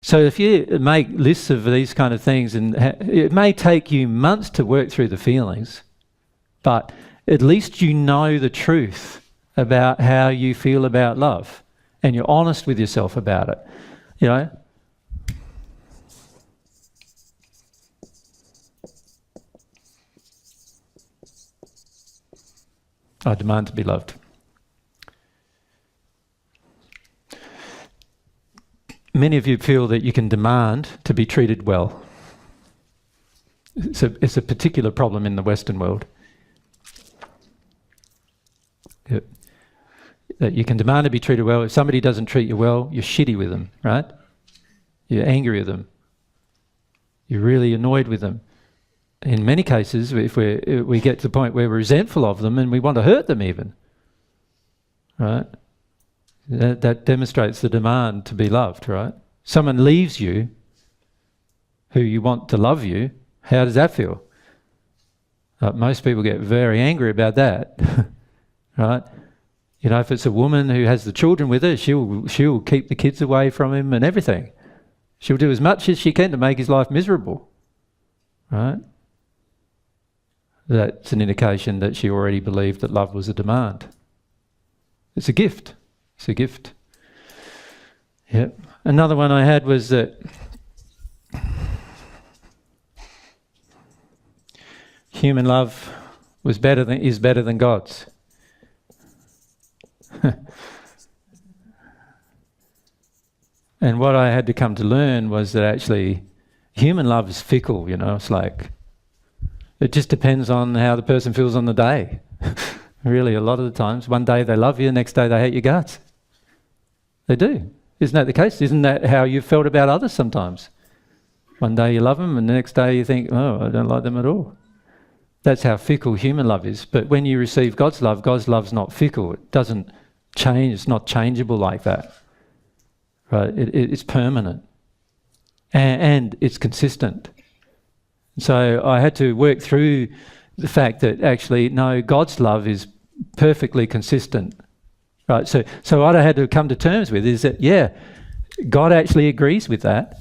So if you make lists of these kind of things, and it may take you months to work through the feelings, but at least you know the truth about how you feel about love, and you're honest with yourself about it. You know? I demand to be loved. Many of you feel that you can demand to be treated well. It's a particular problem in the Western world. That you can demand to be treated well. If somebody doesn't treat you well, you're shitty with them, right? You're angry with them. You're really annoyed with them. In many cases, if we get to the point where we're resentful of them and we want to hurt them even, right? That demonstrates the demand to be loved, right? Someone leaves you who you want to love you, how does that feel? Most people get very angry about that, right? You know, if it's a woman who has the children with her, she'll keep the kids away from him and everything. She'll do as much as she can to make his life miserable, right? That's an indication that she already believed that love was a demand. It's a gift. It's a gift. Yep. Another one I had was that human love is better than God's. And what I had to come to learn was that actually human love is fickle, you know. It's like, it just depends on how the person feels on the day. Really, a lot of the times, one day they love you, next day they hate your guts. They do. Isn't that the case? Isn't that how you've felt about others sometimes? One day you love them and the next day you think, oh, I don't like them at all. That's how fickle human love is. But when you receive God's love's not fickle. It doesn't change. It's not changeable like that. Right? It's permanent. And it's consistent. So I had to work through the fact that actually, no, God's love is perfectly consistent. Right? So what I had to come to terms with is that, yeah, God actually agrees with that.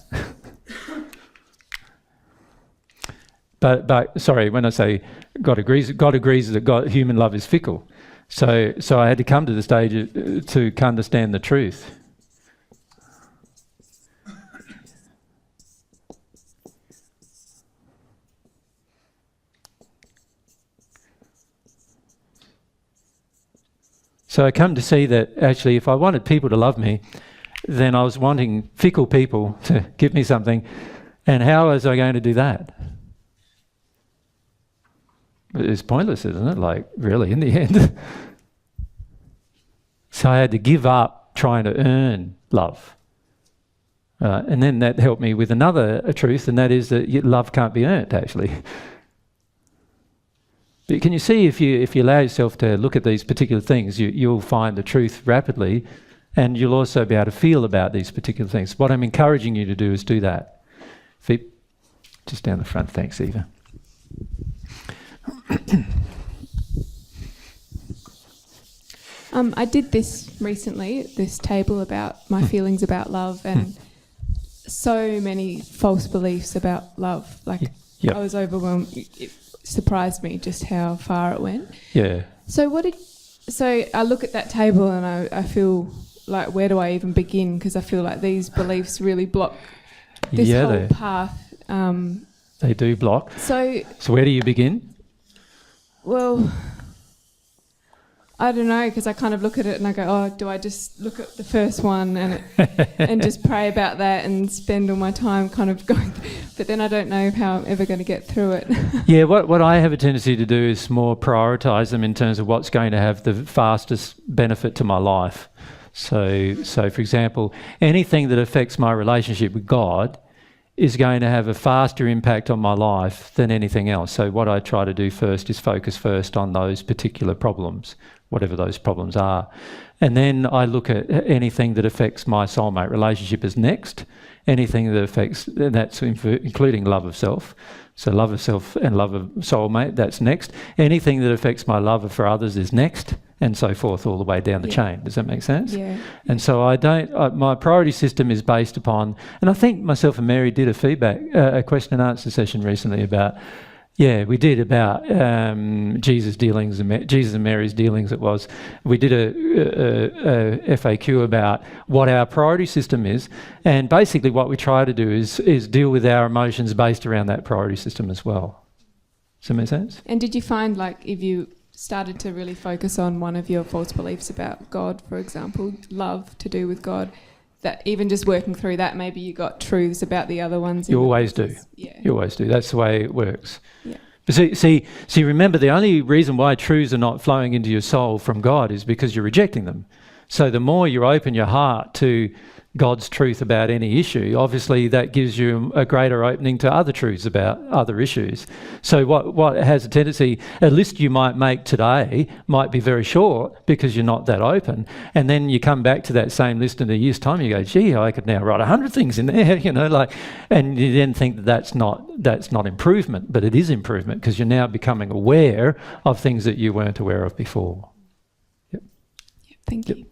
But sorry, when I say God agrees that human love is fickle. So I had to come to the stage to understand the truth. So I come to see that actually if I wanted people to love me, then I was wanting fickle people to give me something. And how was I going to do that? It's pointless, isn't it? Like, really, in the end. So I had to give up trying to earn love. And then that helped me with another truth, and that is that love can't be earned, actually. But can you see, if you allow yourself to look at these particular things, you'll find the truth rapidly, and you'll also be able to feel about these particular things. What I'm encouraging you to do is do that. Feet just down the front. Thanks, Eva. I did this recently, this table about my feelings about love, and so many false beliefs about love. Like, yep. I was overwhelmed. It surprised me just how far it went. Yeah. So I look at that table and I feel like, where do I even begin? Because I feel like these beliefs really block this whole path. They do block. So where do you begin? Well, I don't know, because I kind of look at it and I go, oh, do I just look at the first one and just pray about that and spend all my time kind of going, but then I don't know how I'm ever going to get through it. Yeah, what I have a tendency to do is more prioritise them in terms of what's going to have the fastest benefit to my life. So for example, anything that affects my relationship with God is going to have a faster impact on my life than anything else. So what I try to do first is focus first on those particular problems, whatever those problems are. And then I look at anything that affects my soulmate relationship as next, anything that affects, and that's including love of self. So love of self and love of soulmate, that's next. Anything that affects my love for others is next. and so forth all the way down the chain. Does that make sense? Yeah. And so I don't, my priority system is based upon, and I think myself and Mary did a question and answer session recently about, we did about Jesus' dealings, Jesus and Mary's dealings it was. We did a FAQ about what our priority system is, and basically what we try to do is deal with our emotions based around that priority system as well. Does that make sense? And did you find, like, if you started to really focus on one of your false beliefs about God, for example, love to do with God, that even just working through that, maybe you got truths about the other ones? You always do. Yeah. You always do. That's the way it works. Yeah. But see, remember, the only reason why truths are not flowing into your soul from God is because you're rejecting them. So the more you open your heart to God's truth about any issue, obviously that gives you a greater opening to other truths about other issues. So what has a tendency, a list you might make today might be very short because you're not that open, and then you come back to that same list in a year's time, you go, gee, I could now write 100 things in there, and you then think that's not improvement, but it is improvement because you're now becoming aware of things that you weren't aware of before. Thank you.